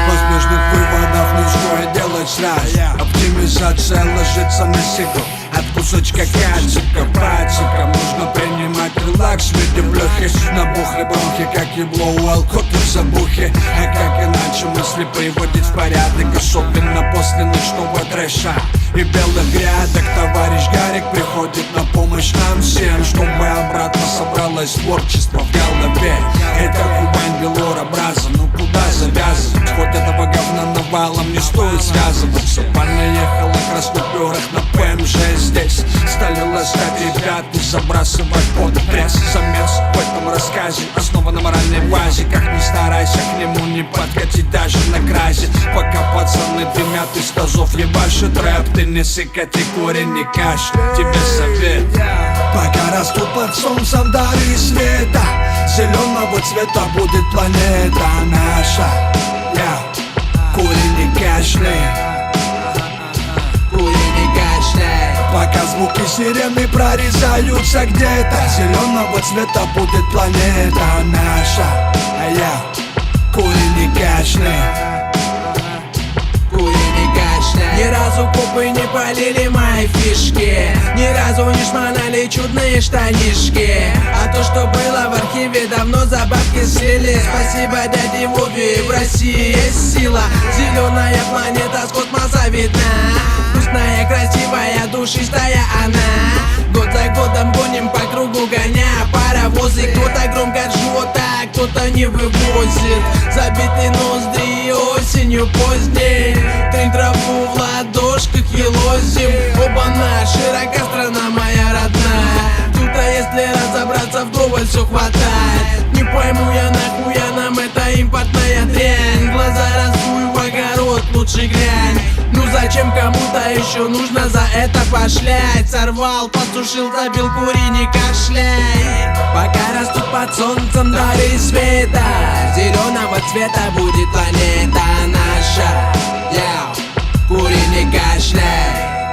Поспешных выводов не стоит делать сразу. Оптимизация ложится на сигу от кусочка кальцика, пальчиком нужно принимать релакс в виде блюхи. Набухли бронхи, как ебло у алкоты в забухе. А как иначе мысли приводить в порядок, особенно после ночного трэша и белых грядок? Товарищ Гарик приходит на помощь нам всем, чтобы обратно собралось творчество в голове. Это Кубань, Белора-Браза, ну куда завязывать? Хоть этого говна навалом не стоит связываться. Паня ехала к раступерах на ПМЖ здесь. Стали ласкать ребят и забрасывать под пресс. Замес в этом рассказе основан на моральной базе. Как ни старайся, к нему не подкатить даже на красе. Пока пацаны дымят из тазов, ебашит рэп. Ты не сыкати корень, не кашляй, тебе совет. Пока растут под солнцем дары света, зеленого цвета будет планета наша. Кури, не кашляй, кури, не кашляй. Пока звуки сирены прорезаются где-то, зеленого цвета будет планета наша. Кури, не кашляй, кури, не кашляй. Ни разу копы не полили мои фишки, ни разу не шмонали чудные штанишки. А то, что было в архиве, давно за бабки слили. Спасибо дяде Вове, в России есть сила. Зеленая планета с космоса видна, вкусная, красивая, душистая она. Год за годом гоним по кругу, гоняя паровозы. Кто-то громко ржет, а кто-то не вывозит. Забиты ноздри осенью поздней, трень траву в ладошках елозим. Оба-на, широка страна моя родная. Тут-то если разобраться, вдоволь все хватает. Не пойму я, нахуя нам эта импортная дрянь. Глаза раздуй в огород, лучше глянь. Ну зачем кому-то еще нужно за это пошлять? Сорвал, подсушил, забил, кури, не кашляй. Пока растут под солнцем дары света, зеленого цвета будет планета наша. Кури, не кашляй,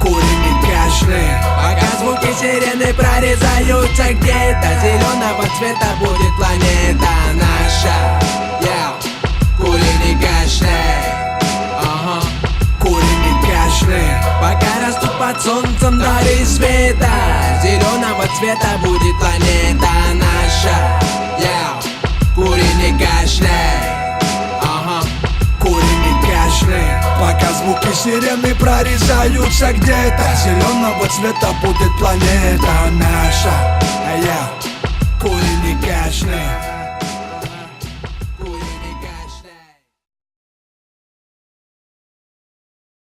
кури, не кашляй. пока звуки сирены прорезаются где-то, зеленого цвета будет планета наша. Кури, не кашляй, кури, не кашляй. пока растут под солнцем дары света, зеленого цвета будет планета наша. Кури, не кашляй, Кури, не кашляй. Пока звуки сирены прорезаются где-то, зеленого цвета будет планета наша. Кури, не кашляй.